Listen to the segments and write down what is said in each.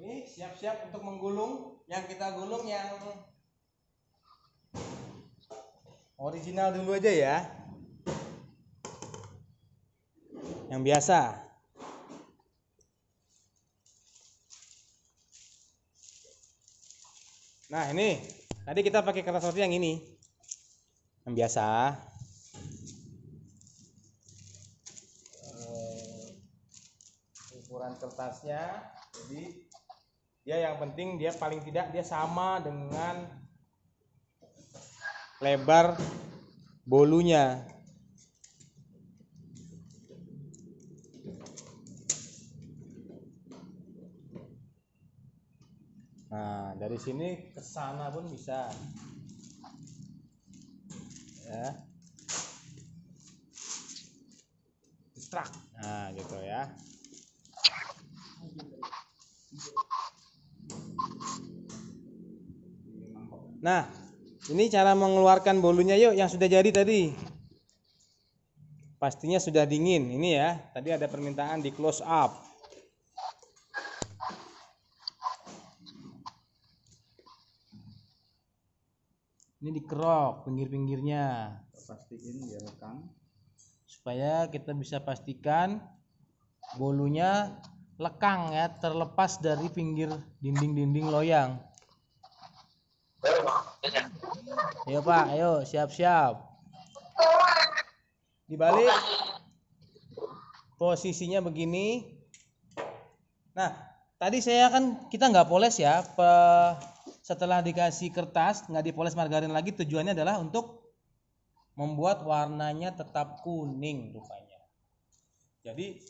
Oke, siap-siap untuk menggulung. Yang kita gulung yang original dulu aja ya. Yang biasa. Nah, ini tadi kita pakai kertas roti yang ini. Yang biasa. Ukuran kertasnya, jadi dia yang penting dia paling tidak dia sama dengan lebar bolunya. Nah, dari sini ke sana pun bisa. Ya. Strak. Nah, gitu ya. Nah, ini cara mengeluarkan bolunya yuk yang sudah jadi tadi. Pastinya sudah dingin. Ini ya, tadi ada permintaan di close up. Ini dikerok pinggir-pinggirnya. Pastiin dia lekang. Supaya kita bisa pastikan bolunya lekang ya, terlepas dari pinggir dinding-dinding loyang. Ayo Pak, ayo siap-siap. Dibalik. Posisinya begini. Nah, tadi kita nggak poles ya. Setelah dikasih kertas, nggak dipoles margarin lagi, tujuannya adalah untuk membuat warnanya tetap kuning rupanya. Jadi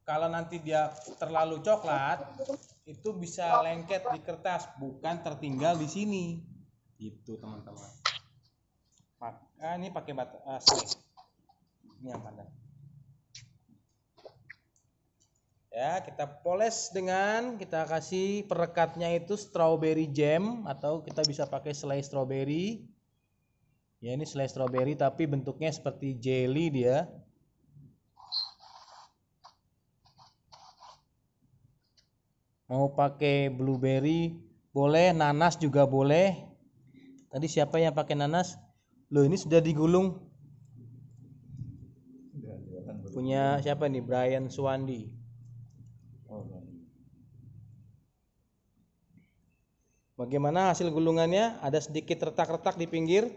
kalau nanti dia terlalu coklat, itu bisa lengket di kertas, bukan tertinggal di sini. Gitu teman-teman. Ini pakai batas. Ini yang pandai. Ya, kita poles dengan kita kasih perekatnya itu strawberry jam atau kita bisa pakai selai strawberry. Ya, ini selai strawberry tapi bentuknya seperti jelly dia. Mau pakai blueberry boleh, nanas juga boleh. Tadi siapa yang pakai nanas? Loh, ini sudah digulung. Punya siapa nih? Brian Suwandi. Bagaimana hasil gulungannya? Ada sedikit retak-retak di pinggir.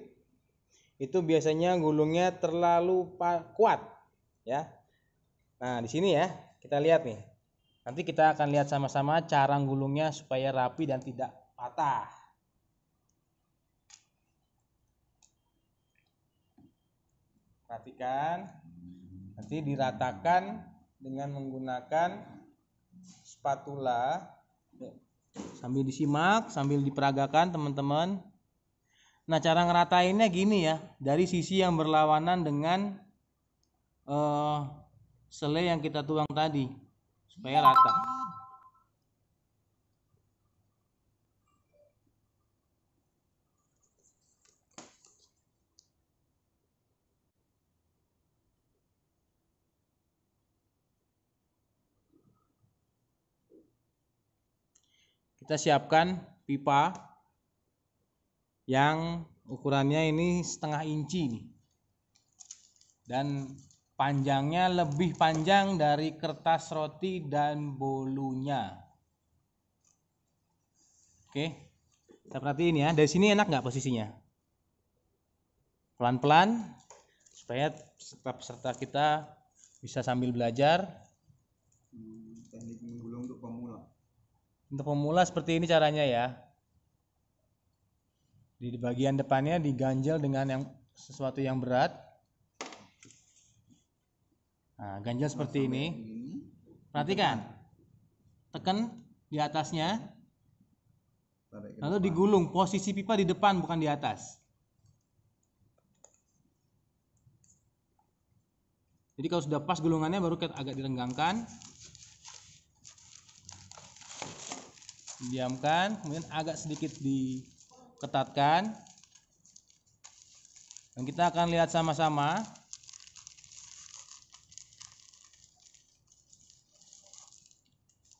Itu biasanya gulungnya terlalu kuat, ya. Nah, di sini ya, kita lihat nih. Nanti kita akan lihat sama-sama cara gulungnya supaya rapi dan tidak patah. Perhatikan, nanti diratakan dengan menggunakan spatula. Sambil disimak, sambil diperagakan teman-teman. Nah, cara ngeratainnya gini ya, dari sisi yang berlawanan dengan selai yang kita tuang tadi, supaya rata. Kita siapkan pipa yang ukurannya ini 1/2 inci nih. Dan panjangnya lebih panjang dari kertas roti dan bolunya. Oke, kita perhatiin ya. Dari sini enak nggak posisinya? Pelan-pelan supaya peserta kita bisa sambil belajar. Teknik menggulung untuk pemula. Untuk pemula seperti ini caranya ya. Di bagian depannya diganjel dengan sesuatu yang berat. Nah, ganjel seperti ini. Perhatikan. Tekan di atasnya. Lalu digulung. Posisi pipa di depan bukan di atas. Jadi kalau sudah pas gulungannya baru agak direnggangkan. Diamkan, kemudian agak sedikit diketatkan. Dan kita akan lihat sama-sama.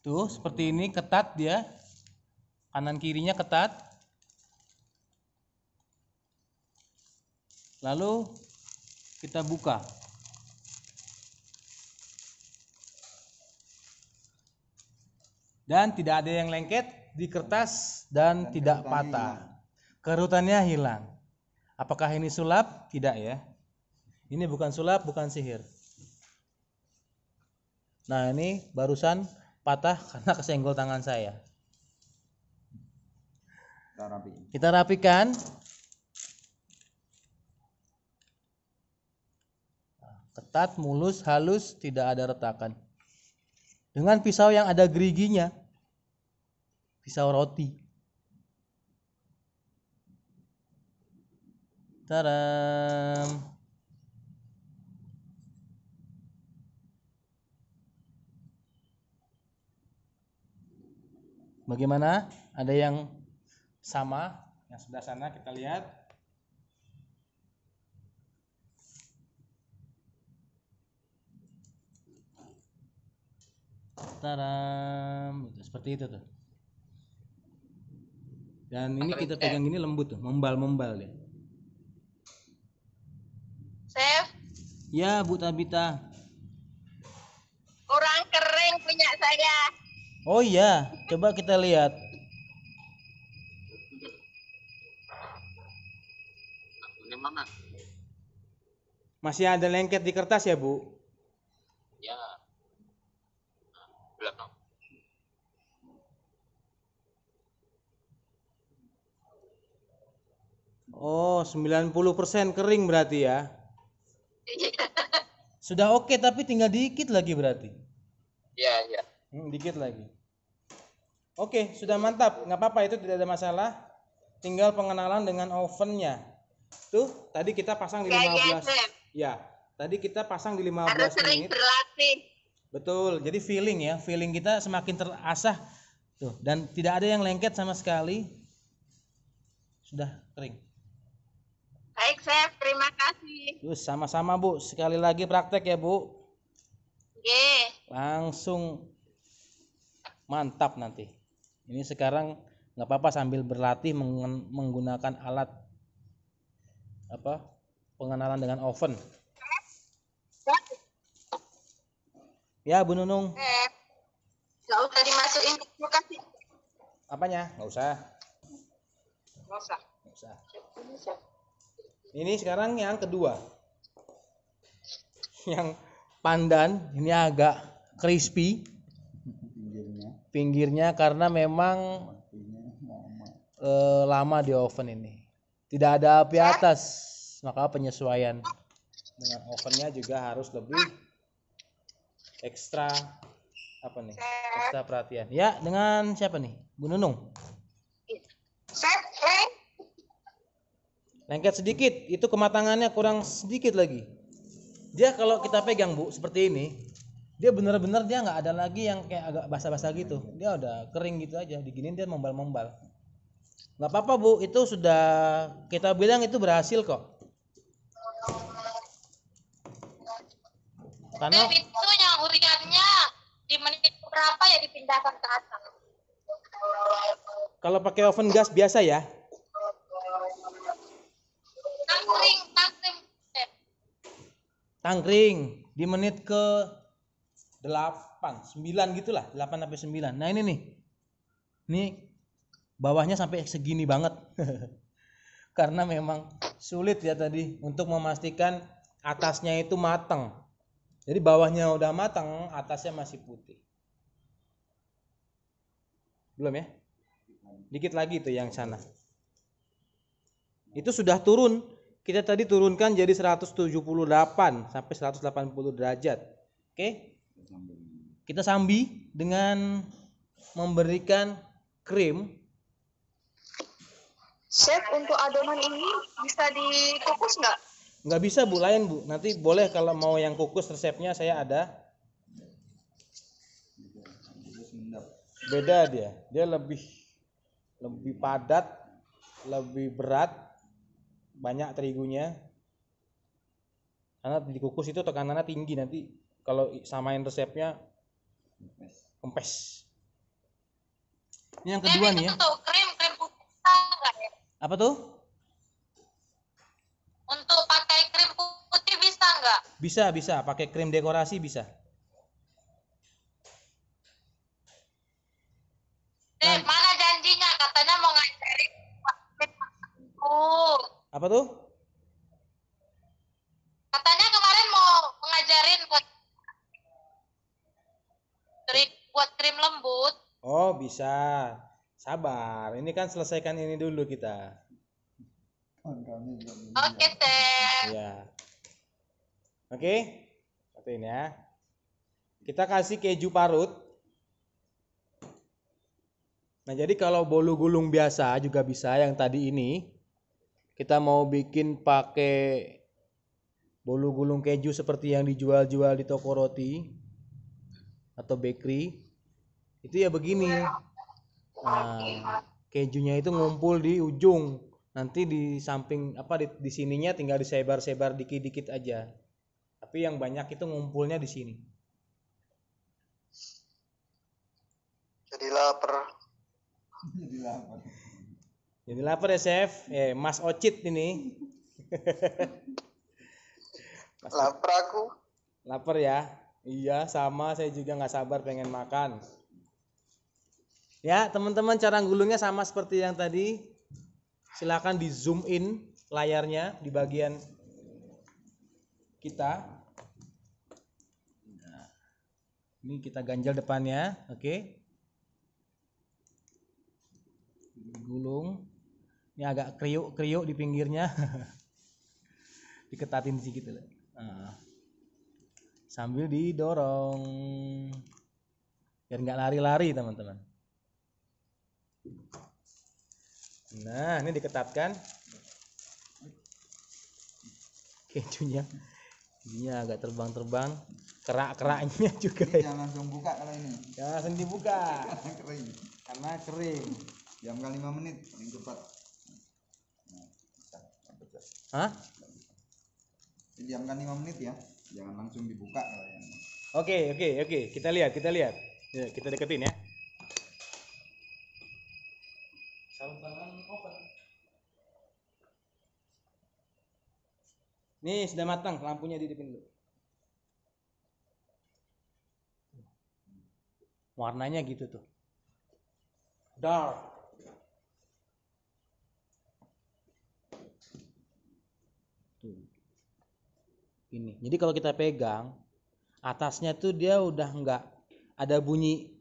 Tuh, seperti ini ketat dia. Kanan kirinya ketat. Lalu kita buka. Dan tidak ada yang lengket di kertas dan tidak patah. Kerutannya hilang. Apakah ini sulap? Tidak ya. Ini bukan sulap, bukan sihir. Nah, ini barusan patah karena kesenggol tangan saya. Kita rapikan. Ketat, mulus, halus, tidak ada retakan. Dengan pisau yang ada geriginya. Pisau roti. Tadam. Bagaimana? Ada yang sama? Yang sebelah sana kita lihat. Tadam. Seperti itu tuh. Dan ini kita pegang gini lembut tuh, membal-membal dia. Chef, Ya, Bu Tabita. kurang kering punya saya. Oh iya, coba kita lihat. Ini mana? Masih ada lengket di kertas ya, Bu? Ya. Belakang. Oh, 90% kering berarti ya. Sudah oke, tapi tinggal dikit lagi berarti. Ya. Dikit lagi. Oke, sudah mantap. Nggak apa-apa, itu tidak ada masalah. Tinggal pengenalan dengan ovennya. Tuh, tadi kita pasang di 15. Ya, tadi kita pasang di 15 Harus sering menit. berlatih. Betul. Jadi feeling ya, feeling kita semakin terasah. Tuh, dan tidak ada yang lengket sama sekali. Sudah kering. Baik, Chef. Terima kasih. Terus sama-sama, Bu. Sekali lagi praktek ya, Bu. Ye. Langsung mantap nanti. Ini sekarang nggak apa-apa sambil berlatih menggunakan alat pengenalan dengan oven. Ya, Bu Nunung. Nggak usah dimasukin ke kulkas. Apanya? Nggak usah. Nggak usah. Nggak usah. Ini sekarang yang kedua. Yang pandan ini agak crispy. Pinggirnya karena memang lama di oven ini. Tidak ada api atas, maka penyesuaian dengan ovennya juga harus lebih ekstra ekstra perhatian. Ya, dengan siapa nih? Bu Nunung. Chef, Lengket sedikit, itu kematangannya kurang sedikit lagi. Dia kalau kita pegang, Bu, seperti ini, dia benar-benar dia nggak ada lagi yang kayak agak basah-basah gitu. Dia udah kering gitu aja, diginin dia membal-membal. Nggak apa-apa, Bu, itu sudah kita bilang itu berhasil kok. Karena itu yang uriannya di menit berapa ya dipindahkan ke atas? kalau pakai oven gas biasa ya, tangkring di menit ke 8, 9 gitulah, 8 sampai 9. Nah, ini nih. Ini bawahnya sampai segini banget. Karena memang sulit ya tadi untuk memastikan atasnya itu matang. Jadi bawahnya udah matang, atasnya masih putih. Belum ya? Dikit lagi tuh yang sana. Itu sudah turun. Kita tadi turunkan jadi 178 sampai 180 derajat. Oke? Kita sambi dengan memberikan krim. Chef, untuk adonan ini bisa dikukus nggak? Nggak bisa, Bu, lain, Bu. Nanti boleh kalau mau yang kukus resepnya saya ada. Beda dia. Dia lebih padat, lebih berat, banyak terigunya. Karena dikukus itu tekanannya tinggi, nanti kalau samain resepnya kempes. Ini yang kedua nih ya. Itu krim putih bisa nggak ya? Apa tuh? Untuk pakai krim putih bisa nggak? Bisa, pakai krim dekorasi bisa. Mana janjinya? Katanya mau ngajarin Apa tuh? Katanya kemarin mau ngajarin buat krim lembut. Oh, bisa. Sabar. Ini kan selesaikan ini dulu kita. Oke, Chef. Ya. Oke. Satuin ya. Kita kasih keju parut. Nah, jadi kalau bolu gulung biasa juga bisa yang tadi ini. Kita mau bikin pakai bolu gulung keju seperti yang dijual-jual di toko roti atau bakery. Itu ya begini. Nah, kejunya itu ngumpul di ujung. Nanti di samping di sininya tinggal disebar-sebar dikit-dikit aja. Tapi yang banyak itu ngumpulnya di sini. Jadi lapar. Jadi lapar ya, Chef. Mas Ocit ini. Lapar aku. Lapar ya? Iya, sama, saya juga nggak sabar pengen makan. Ya, teman-teman, cara gulungnya sama seperti yang tadi. Silakan di zoom in layarnya di bagian kita. Nah, ini kita ganjal depannya, oke. Gulung. Ini agak kriuk-kriuk di pinggirnya. Diketatin sedikit gitu. Nah, sambil didorong biar nggak lari-lari, teman-teman. Nah, ini diketatkan kejunya. Kejunya agak terbang-terbang, kerak-keraknya juga. Jangan langsung buka kalau ini. Jangan langsung dibuka Kering. karena kering. Diamkan 5 menit paling cepat. Hah? Diamkan 5 menit ya. Jangan langsung dibuka kalau yang. Oke. Kita lihat. Ya, kita deketin ya. Sarung tangan open. Nih sudah matang, lampunya dihidupin dulu. Warnanya gitu tuh. Dark. Tuh. Ini. Jadi kalau kita pegang, atasnya tuh dia udah enggak ada bunyi.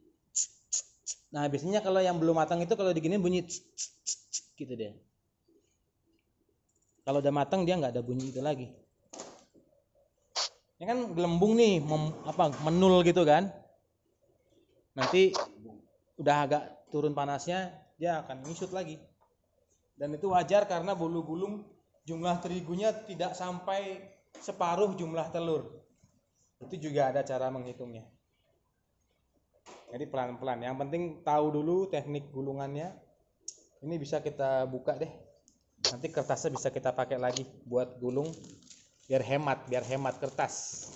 Nah, biasanya kalau yang belum matang itu kalau diginiin bunyi gitu deh. Kalau udah matang dia nggak ada bunyi itu lagi. Ini kan gelembung nih, menul gitu kan. Nanti udah agak turun panasnya, dia akan nyusut lagi. Dan itu wajar karena bolu gulung jumlah terigunya tidak sampai separuh jumlah telur. Itu juga ada cara menghitungnya. Jadi pelan-pelan. Yang penting tahu dulu teknik gulungannya. Ini bisa kita buka deh. Nanti kertasnya bisa kita pakai lagi buat gulung biar hemat kertas.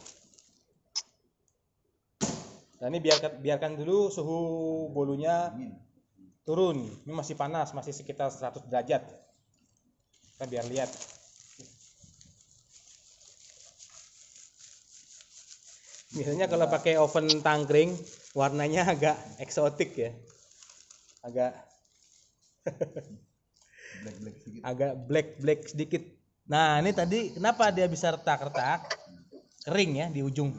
Dan ini biarkan dulu suhu bolunya turun. Ini masih panas, masih sekitar 100 derajat. Kita biar lihat. Biasanya kalau pakai oven tangkring warnanya agak eksotik ya. Agak agak black sedikit. Nah, ini tadi kenapa dia bisa retak-retak? Kering ya di ujung.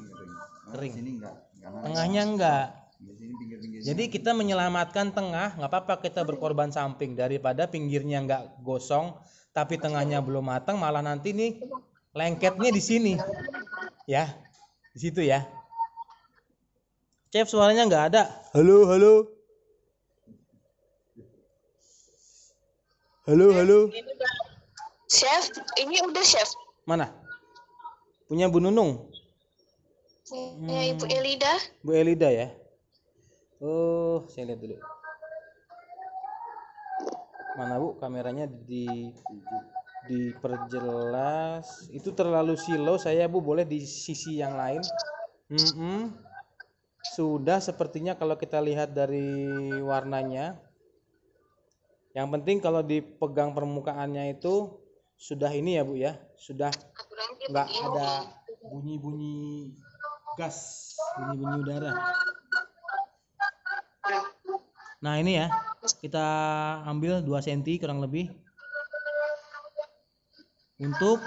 Kering. Sini enggak. Tengahnya enggak. Di sini pinggir-pinggirnya. Jadi kita menyelamatkan tengah, nggak apa-apa kita berkorban samping daripada pinggirnya nggak gosong tapi tengahnya belum matang, malah nanti nih lengketnya di sini. Ya. Di situ ya. Chef, suaranya nggak ada. Halo. Chef, ini udah chef. Mana? Punya Bu Nunung? Ya, Ibu Elida. Bu Elida ya? Oh, saya lihat dulu. Mana Bu? Kameranya diperjelas. Itu terlalu silo saya Bu, boleh di sisi yang lain. Sudah sepertinya kalau kita lihat dari warnanya. Yang penting kalau dipegang permukaannya itu sudah ini ya Bu ya, sudah nggak ada bunyi-bunyi gas, bunyi-bunyi udara. Nah ini ya, kita ambil 2 cm kurang lebih untuk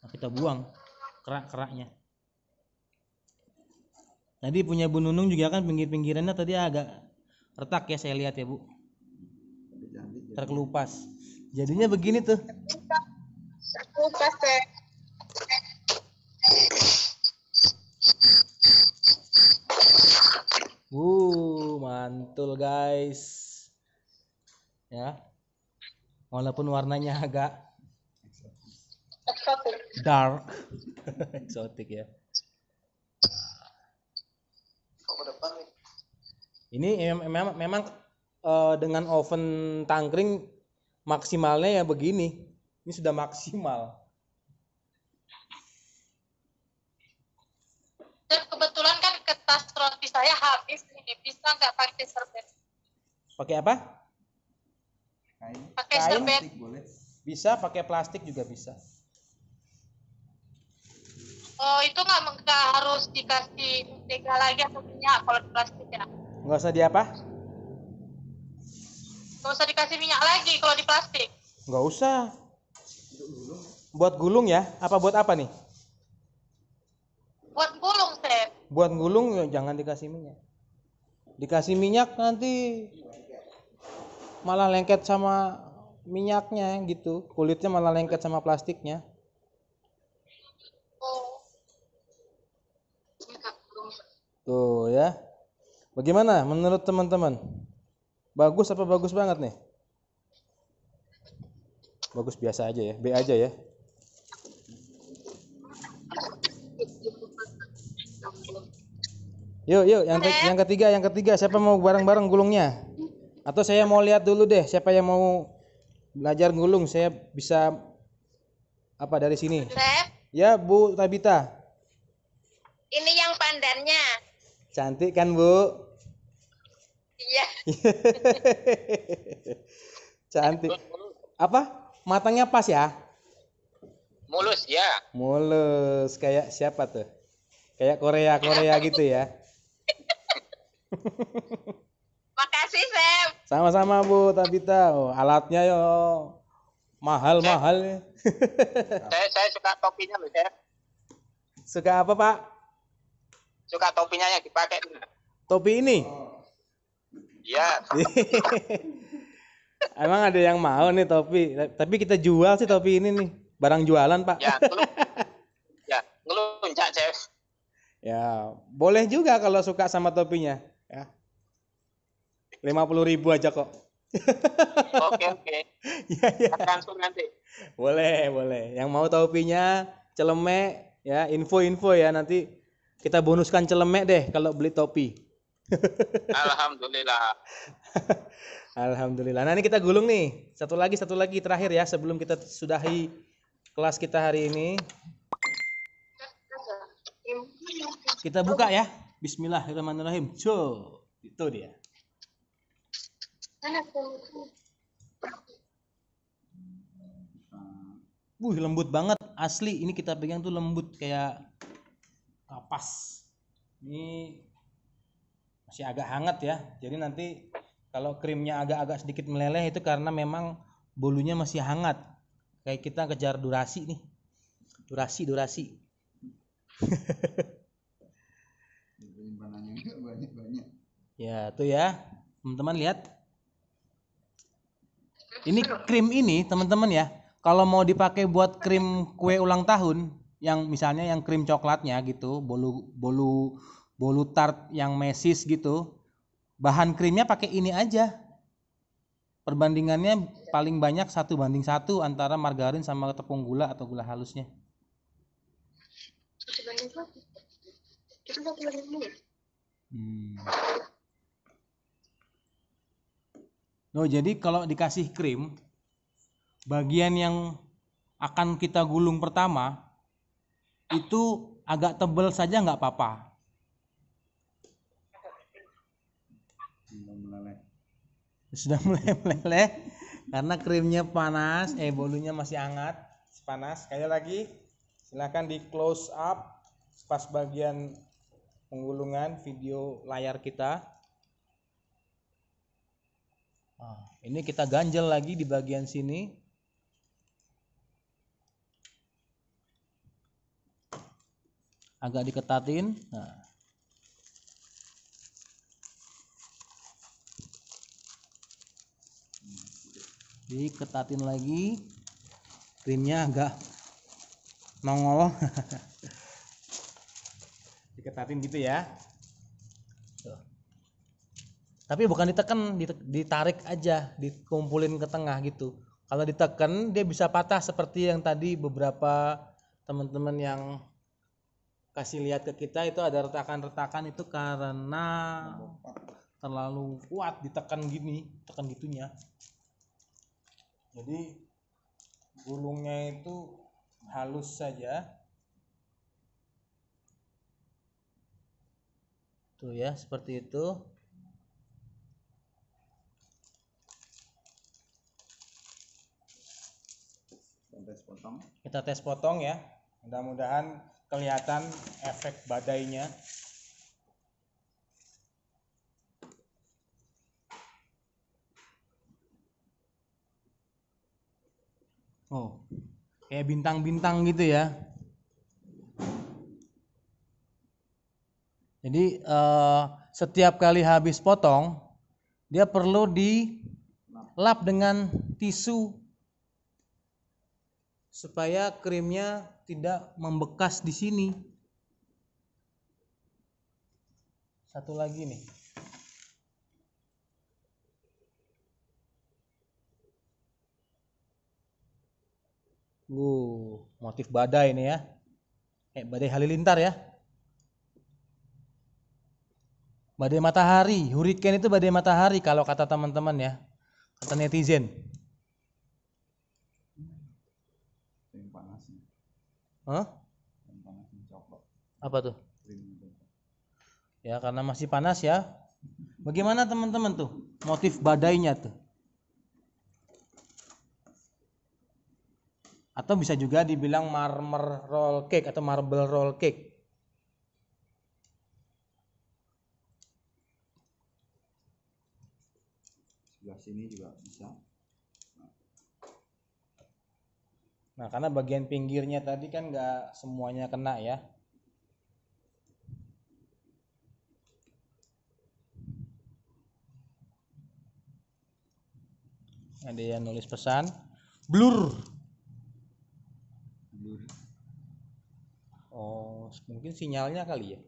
kita buang kerak-keraknya. Tadi punya Bu Nunung juga kan pinggir-pinggirannya tadi agak retak ya, saya lihat ya Bu, terkelupas. Jadinya begini tuh. Lupa saya. Mantul guys. Ya. Walaupun warnanya agak Eksotik. dark, eksotik ya. Kok ke depan nih? Ini memang dengan oven tangkring maksimalnya ya begini. Ini sudah maksimal. Dan kebetulan kan kertas roti saya habis nih, bisa nggak pakai serbet? Pakai apa? Kain. Pakai Kain. serbet. Plastik boleh. Bisa pakai plastik juga bisa. Oh, itu nggak harus dikasih mentega lagi atau minyak kalau di plastik ya? Nggak usah di apa? Nggak usah dikasih minyak lagi kalau di plastik. Nggak usah. Buat gulung ya? Apa buat apa nih? Buat gulung, Chef. Buat gulung ya jangan dikasih minyak. Dikasih minyak nanti malah lengket sama minyaknya gitu. Kulitnya malah lengket sama plastiknya. Oh. Tuh ya. Bagaimana menurut teman-teman? Bagus apa bagus banget nih? Bagus biasa aja ya, B aja ya. Yuk, yang ketiga siapa mau bareng-bareng gulungnya? Atau saya mau lihat dulu deh siapa yang mau belajar gulung, saya bisa apa dari sini? Chef, Ya, Bu Tabita. ini yang pandannya. Cantik kan, Bu? Iya. Cantik. Apa? Matangnya pas ya? Mulus ya. Mulus kayak siapa tuh? Kayak Korea gitu ya. Makasih, Chef. Sama-sama Bu Tabita. Oh, alatnya yo mahal-mahal ya. Saya suka topinya loh, Chef. Suka apa, Pak? Suka topinya yang dipakai. Topi ini? Iya. Emang ada yang mau nih topi? Tapi kita jual sih topi ini nih. Barang jualan, Pak. Ya, ngelunjak, Chef. Ya, boleh juga kalau suka sama topinya, ya. 50.000 aja kok. Oke. Ya. Transfer nanti. Boleh. Yang mau topinya, celemek, ya, info ya, nanti kita bonuskan celemek deh kalau beli topi. Alhamdulillah. Alhamdulillah. Nah, ini kita gulung nih. Satu lagi terakhir ya sebelum kita sudahi kelas kita hari ini. Kita buka ya. Bismillahirrahmanirrahim. Itu dia. Lembut banget asli. Ini kita pegang tuh lembut kayak kapas. Ini masih agak hangat ya. Jadi nanti kalau krimnya agak-agak sedikit meleleh itu karena memang bolunya masih hangat. Kayak kita kejar durasi nih. Durasi. Penyimpanannya banyak. Ya, tuh ya. Teman-teman lihat. Ini krim ini, teman-teman ya. Kalau mau dipakai buat krim kue ulang tahun, yang misalnya yang krim coklatnya gitu, bolu tart yang mesis gitu, bahan krimnya pakai ini aja. Perbandingannya paling banyak 1:1 antara margarin sama tepung gula atau gula halusnya. No, jadi kalau dikasih krim, bagian yang akan kita gulung pertama itu agak tebal saja nggak apa-apa. Sudah mulai meleleh. Karena krimnya panas, bolunya masih hangat, panas. Sekali lagi, silakan di close up pas bagian penggulungan video layar kita. Nah, ini kita ganjel lagi di bagian sini. Agak diketatin. Nah. Diketatin lagi, krimnya agak nongol. Diketatin gitu ya. Tuh. Tapi bukan ditekan, ditarik aja, dikumpulin ke tengah gitu. Kalau ditekan dia bisa patah seperti yang tadi beberapa teman-teman yang kasih lihat ke kita itu ada retakan-retakan itu karena terlalu kuat ditekan gini, tekan gitunya. Jadi gulungnya itu halus saja. Tuh ya, seperti itu. Kita tes potong ya. Mudah-mudahan kelihatan efek badainya. Oh, kayak bintang-bintang gitu ya. Jadi setiap kali habis potong, dia perlu dilap dengan tisu supaya krimnya tidak membekas di sini. Satu lagi nih. Motif badai ini ya. Badai halilintar ya. Badai matahari, hurricane itu badai matahari kalau kata teman-teman ya. Kata netizen. Hah? Apa tuh? Ya karena masih panas ya. Bagaimana teman-teman tuh motif badainya tuh? Atau bisa juga dibilang marmer roll cake atau marble roll cake. Sebelah sini juga bisa. Nah karena bagian pinggirnya tadi kan nggak semuanya kena ya. Ada yang nulis pesan blur. Oh, mungkin sinyalnya kali ya.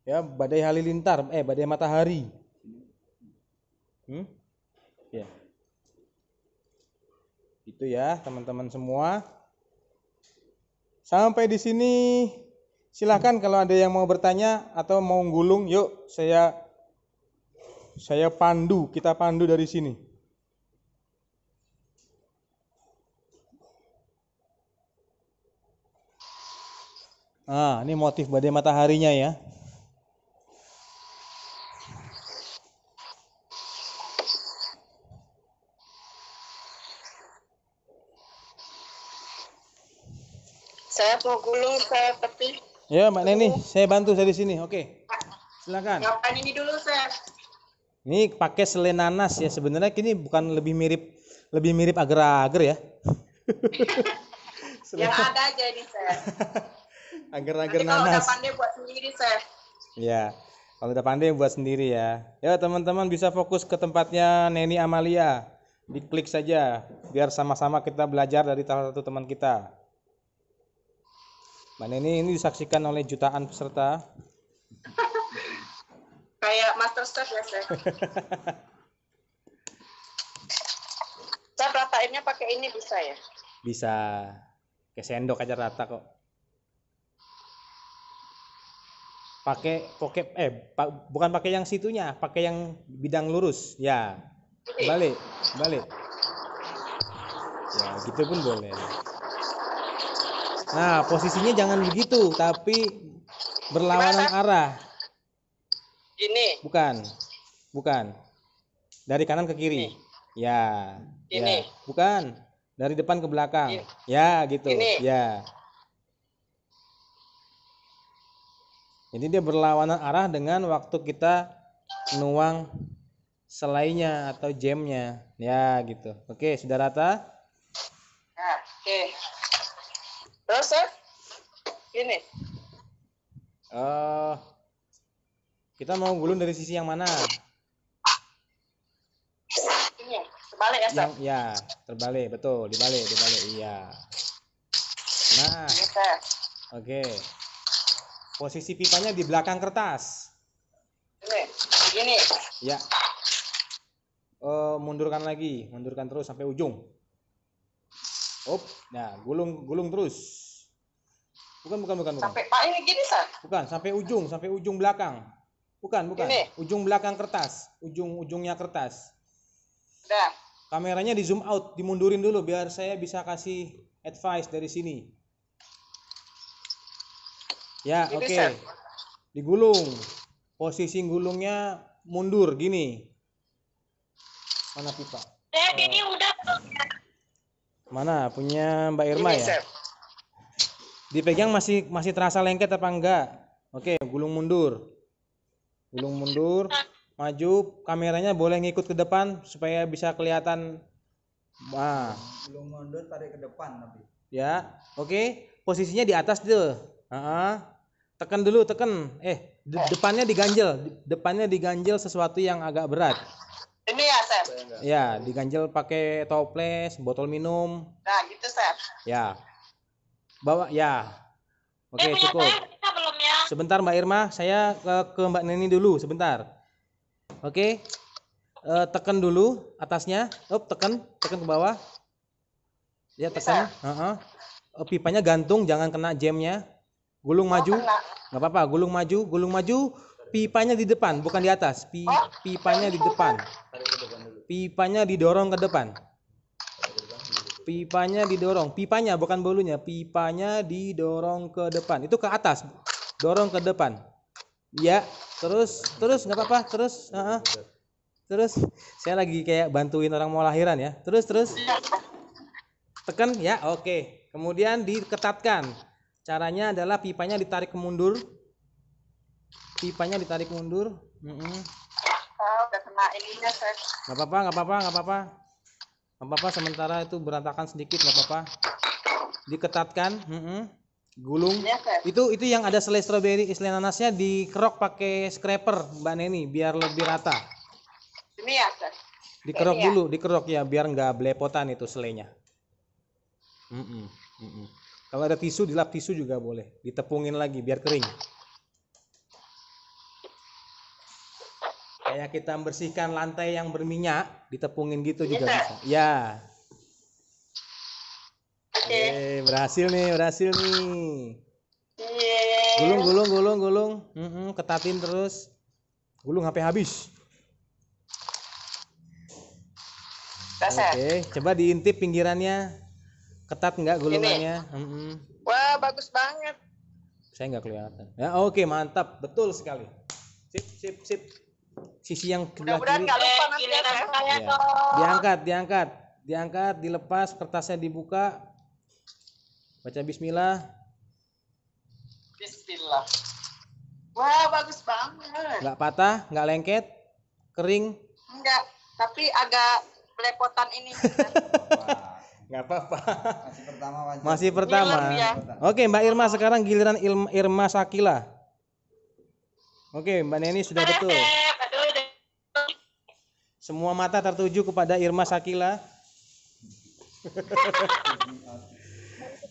Ya, badai halilintar, badai matahari. Ya. Itu ya, teman-teman semua. Sampai di sini silakan kalau ada yang mau bertanya atau mau gulung, yuk saya pandu, kita pandu dari sini. Nah, ini motif badai mataharinya ya. Saya mau gulung saya tapi. Ya, Mbak Neni, saya bantu dari sini. Oke. Silakan. Ngapain ini dulu saya? Ini pakai selai nanas ya. Sebenarnya ini bukan lebih mirip agar-agar ya. Yang ada aja ini saya. Agar-agar Nanti kalau nanas. udah pandai buat sendiri saya. Ya, kalau udah pandai buat sendiri ya. Ya teman-teman bisa fokus ke tempatnya Neni Amalia. Diklik saja biar sama-sama kita belajar dari salah satu teman kita. Mbak Neni ini disaksikan oleh jutaan peserta. Kayak master chef ya saya. Saya ratainnya pakai ini bisa ya? Bisa. Kayak sendok aja rata kok. Bukan pakai yang situnya, pakai yang bidang lurus. Ya. Balik. Ya, gitu pun boleh. Nah, posisinya jangan begitu, tapi berlawanan arah. Gini. Bukan. Bukan. Dari kanan ke kiri. Ya. Ini. Ya. Bukan. Dari depan ke belakang. Ini. Ya, gitu. Ini. Ya. Jadi dia berlawanan arah dengan waktu kita nuang selainya atau jamnya. Ya, gitu. Oke, sudah rata? Nah, oke. Terus, Chef? Ini. Kita mau gulung dari sisi yang mana? Ini. Terbalik ya, Chef? Ya, terbalik, betul, dibalik, iya. Nah, Ini, Chef. oke. Posisi pipanya di belakang kertas. Ini. Ya. Mundurkan lagi, mundurkan terus sampai ujung. Nah, gulung terus. Bukan. Sampai Pak ini gini, Chef. Bukan, sampai ujung belakang. Bukan. Ini. Ujung belakang kertas, ujungnya kertas. Udah. Kameranya di zoom out, dimundurin dulu biar saya bisa kasih advice dari sini. Ya, Ini, oke. Chef. Digulung. Posisi gulungnya mundur gini. Mana pipa? Chef, ini udah belum ya? Mana punya Mbak Irma Ini, ya? Chef. Dipegang masih terasa lengket apa enggak? Oke, gulung mundur. Maju, kameranya boleh ngikut ke depan supaya bisa kelihatan. Nah, Belum mundur, tarik ke depan tapi. ya. Oke, posisinya di atas tuh. Tekan dulu. Depannya diganjel sesuatu yang agak berat. Ini ya, Chef. Ya, diganjel pakai toples, botol minum. Nah, gitu, Chef. Ya. Bawa ya. Oke, Punya cukup. saya bisa belum ya? Sebentar Mbak Irma, saya ke Mbak Neni dulu sebentar. Oke. Tekan dulu atasnya. Tekan ke bawah. Ya, tekan. Pipanya gantung, jangan kena jamnya. Gulung maju. Nggak apa-apa, gulung maju. Pipanya di depan, bukan di atas. Pipanya di depan. Pipanya didorong ke depan. Pipanya bukan bolunya, pipanya didorong ke depan. Itu ke atas, dorong ke depan. Ya, terus nggak apa-apa, terus. Terus saya lagi kayak bantuin orang mau lahiran ya. Terus. Tekan ya, oke. Kemudian diketatkan. Caranya adalah pipanya ditarik mundur. Udah kena ininya, Chef. Nggak apa-apa, sementara itu berantakan sedikit, nggak apa-apa. Diketatkan, gulung. Ini ya, Chef. Itu yang ada selai stroberi, selai nanasnya dikerok pakai scraper, Mbak Neni, biar lebih rata. Ini ya, Chef. Dikerok Ini ya? dulu, dikerok ya, biar nggak belepotan itu selainya. Kalau ada tisu, dilap tisu juga boleh. Ditepungin lagi biar kering. Kayak kita membersihkan lantai yang berminyak, ditepungin gitu juga bisa. Ya. Oke. Berhasil nih. Yeay. Gulung. Ketatin terus. Gulung sampai habis. Udah, Chef. Oke, coba diintip pinggirannya. Ketat nggak gulungannya? Wah, bagus banget. Saya nggak kelihatan. Ya, oke, mantap. Betul sekali. Sip. Sisi yang sebelah Mudah-mudahan kiri. nggak lupa nanti ya, Giliran Chef. saya Ya. dong. Diangkat, dilepas, kertasnya dibuka. Baca bismillah. Bismillah. Wah, bagus banget. Nggak patah, nggak lengket, kering. Enggak, tapi agak belepotan ini. Wah, Nggak apa-apa. masih pertama wajar. Masih pertama. Ngiler ya. Oke, Mbak Irma, sekarang giliran Irma Sakila. Oke, Mbak Neni sudah betul. Chef, aduh, Semua mata tertuju kepada Irma Sakila.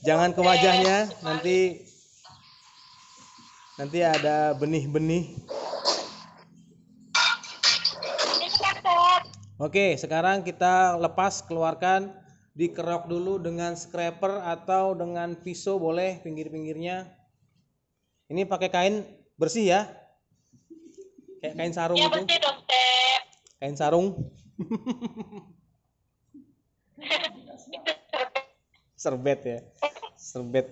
Jangan ke wajahnya, nanti ada benih-benih. ini kan Chef. Oke, sekarang kita lepas, keluarkan, dikerok dulu dengan scraper atau dengan pisau boleh pinggir-pinggirnya. Ini pakai kain bersih ya. Kayak kain sarung Ya itu. bersih dong, Chef. Kain sarung. Serbet ya. Serbet.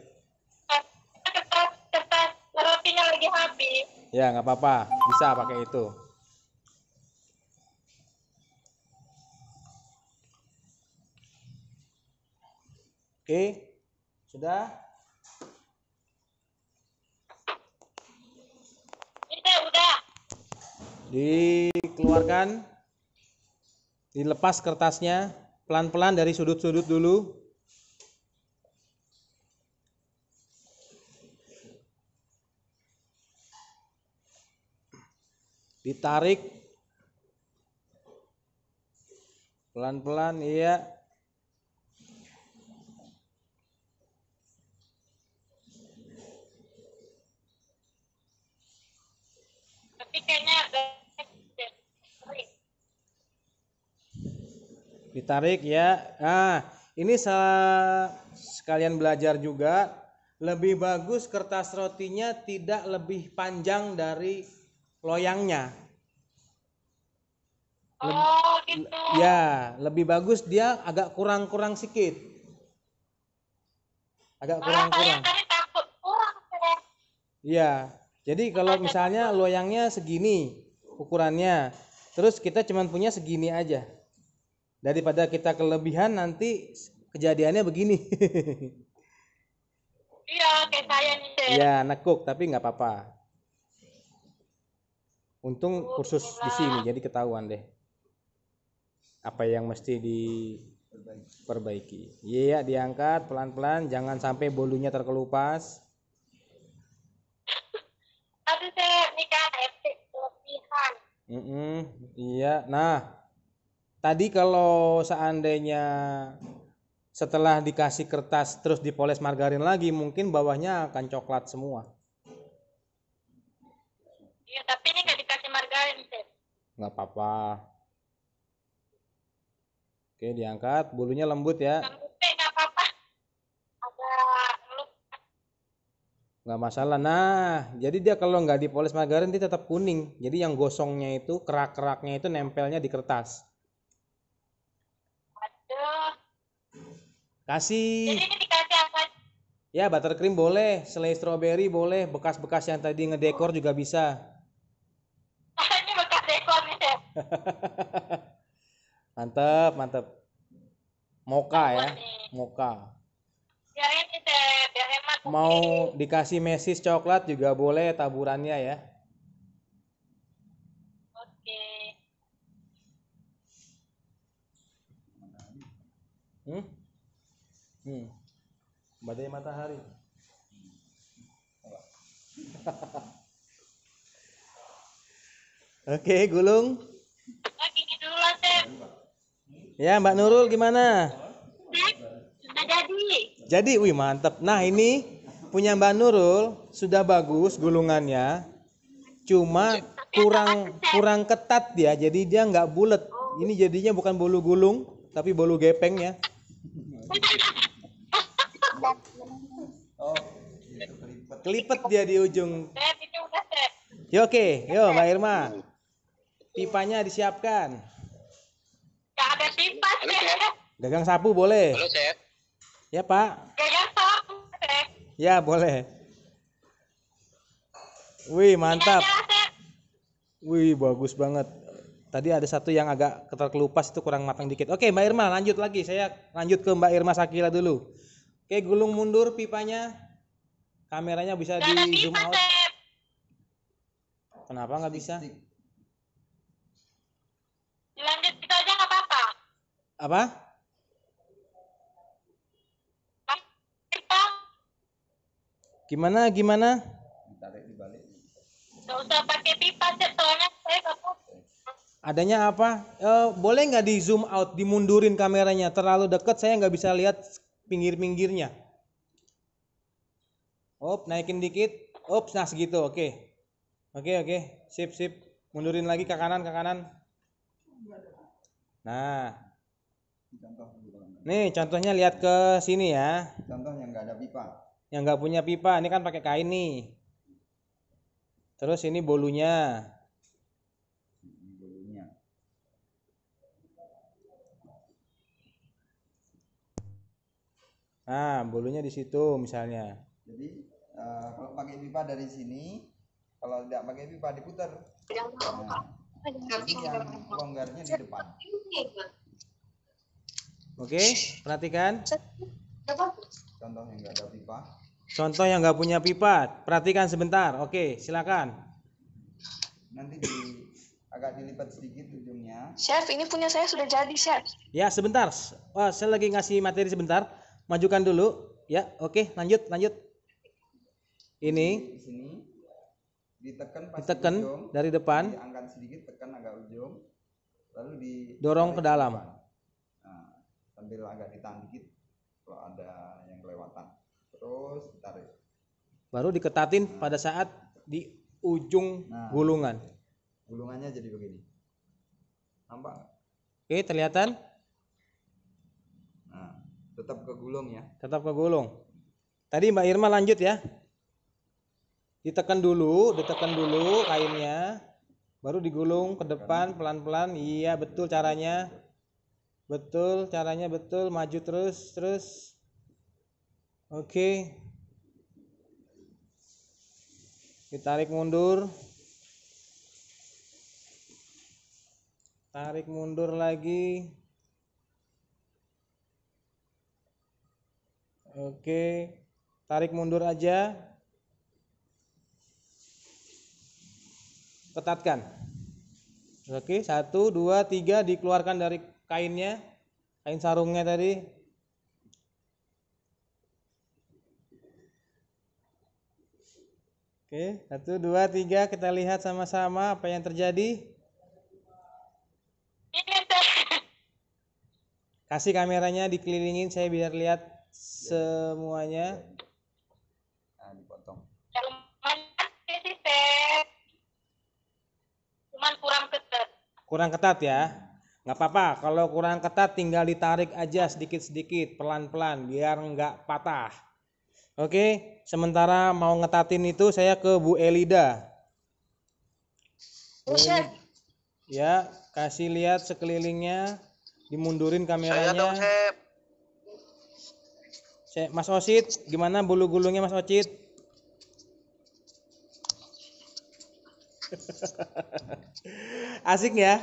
Kertas rotinya lagi habis. Ya, nggak apa-apa. Bisa pakai itu. Oke, sudah. Ini udah. Dikeluarkan, dilepas kertasnya pelan-pelan dari sudut-sudut dulu. Ditarik pelan-pelan, iya. Tapi kayaknya agak Ditarik ya. Nah, ini sekalian belajar juga. Lebih bagus kertas rotinya tidak lebih panjang dari loyangnya. oh gitu. Ya, lebih bagus dia agak kurang-kurang sedikit. Agak Malah saya kurang-kurang. tadi takut kurang Sep. Iya. Jadi kalau misalnya loyangnya segini ukurannya, terus kita cuma punya segini aja. Daripada kita kelebihan nanti kejadiannya begini. Iya kayak saya nih Sep. Ya, nekuk tapi nggak apa-apa. Untung kursus di sini jadi ketahuan deh apa yang mesti diperbaiki. Iya, diangkat pelan-pelan, jangan sampai bolunya terkelupas. Aduh Sep, ini kan efek kelebihan. Iya. Nah, tadi kalau seandainya setelah dikasih kertas terus dipoles margarin lagi, mungkin bawahnya akan coklat semua. Iya tapi ini nggak dikasih margarin Sep. Nggak apa-apa. Oke, diangkat, bulunya lembut ya. Rambutnya nggak apa-apa. Agak lupa. Nggak masalah. Nah, jadi dia kalau nggak dipoles margarin dia tetap kuning. Jadi yang gosongnya itu, kerak-keraknya itu nempelnya di kertas. Aduh. Kasih, Jadi ini dikasih apa? ya buttercream boleh, selai strawberry boleh, bekas-bekas yang tadi ngedekor juga bisa. Ini bekas dekor nih Sep. Mantep, mantep. Mocha ya, mocha. Biar ini Sep, biar hemat. Mau dikasih mesis coklat juga boleh taburannya ya. Oke. Badai matahari. Oke, gulung. Nah, gini dulu lah Sep. Ya, Mbak Nurul gimana? Sudah jadi. Jadi, wih mantep. Nah, ini punya Mbak Nurul sudah bagus gulungannya. Cuma kurang ketat dia, jadi dia nggak bulat. Ini jadinya bukan bolu gulung, tapi bolu gepeng ya. Oh, itu kelipet. Kelipet dia di ujung. Sep, ini udah Sep. Yo, oke, yo Mbak Irma. Pipanya disiapkan. Gak ada pipa Sep. Gagang sapu boleh. Halo, Sep. Ya, Pak. Gak sapu Sep. Ya, boleh. Wih, mantap. Ini aja, Sep. Wih, bagus banget. Tadi ada satu yang agak terkelupas itu kurang matang dikit. Oke, Mbak Irma lanjut lagi. Saya lanjut ke Mbak Irma Sakila dulu. Oke, gulung mundur pipanya. Kameranya bisa Gak ada di zoom pipa out. Sep. Kenapa nggak bisa? Stick. Dilanjut gitu aja gak apa-apa. Apa? Pipa. Gimana? Ditarik dibalik. Gak usah pakai pipa Sep, soalnya saya gak mau. Adanya apa? Boleh nggak di zoom out, dimundurin kameranya? Terlalu dekat saya nggak bisa lihat pinggir-pinggirnya. Naikin dikit. Nah segitu. Oke. Sip. Mundurin lagi ke kanan. Nah, Contoh dulu. nih contohnya lihat ke sini ya. Contoh yang nggak ada pipa. Yang nggak punya pipa, ini kan pakai kain nih. Terus ini bolunya. Ini bolunya. Nah, bolunya di situ misalnya. Jadi kalau pakai pipa dari sini, kalau tidak pakai pipa diputar. Nah, jadi yang longgarnya di depan. Oke, perhatikan. Contoh yang nggak ada pipa. Contoh yang nggak punya pipa, perhatikan sebentar. Oke, silakan. Nanti agak dilipat sedikit ujungnya. Chef, ini punya saya sudah jadi, Chef. Ya, sebentar. Wah, saya lagi ngasih materi sebentar. Majukan dulu. Ya, oke, lanjut. Ini Di sini ditekan pas ditekan ujung, dari depan, diangkat sedikit, tekan agak ujung, lalu dorong ke ditarik dalam. depan. Nah, sambil agak ditahan dikit kalau ada yang kelewatan. Terus ditarik. Baru diketatin pada saat di ujung gulungan. Gulungannya jadi begini. Nampak nggak? Oke, kelihatan? Nah, tetap kegulung ya. Tetap kegulung. Tadi Mbak Irma lanjut ya. Ditekan dulu kainnya, baru digulung ke depan pelan-pelan. Iya, betul caranya. Betul. Maju terus. Oke. Ditarik mundur. Tarik mundur lagi. Oke. Tarik mundur aja. Ketatkan. Oke, 1, 2, 3 dikeluarkan dari kainnya, kain sarungnya tadi. Oke, 1, 2, 3 kita lihat sama-sama apa yang terjadi. Ini Chef. Kasih kameranya dikelilingin saya biar lihat semuanya. Nah, dipotong. Lumayan sih, Chef. Cuman kurang ketat. Kurang ketat ya. Nggak apa-apa, kalau kurang ketat tinggal ditarik aja sedikit-sedikit, pelan-pelan biar nggak patah. Oke, sementara mau ngetatin itu saya ke Bu Elida. Chef. Ya, kasih lihat sekelilingnya, dimundurin Saya kameranya. dong, Chef. Mas Osit, gimana bulu gulungnya Mas Ocit? Asik ya,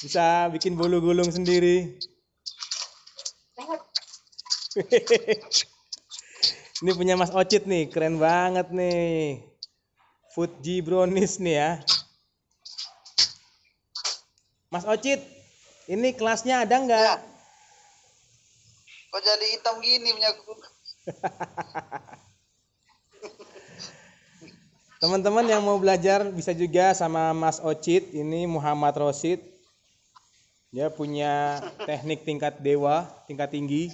bisa bikin bulu gulung sendiri. Ini punya Mas Ocit nih, keren banget nih. Fuji Brownies nih ya. Mas Ocit, ini kelasnya ada nggak? Ya. Kok jadi hitam gini punya aku? Teman-teman yang mau belajar bisa juga sama Mas Ocit. Ini Muhammad Rosid. Dia punya teknik tingkat dewa, tingkat tinggi.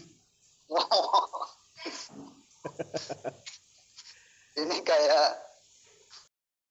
Ini kayak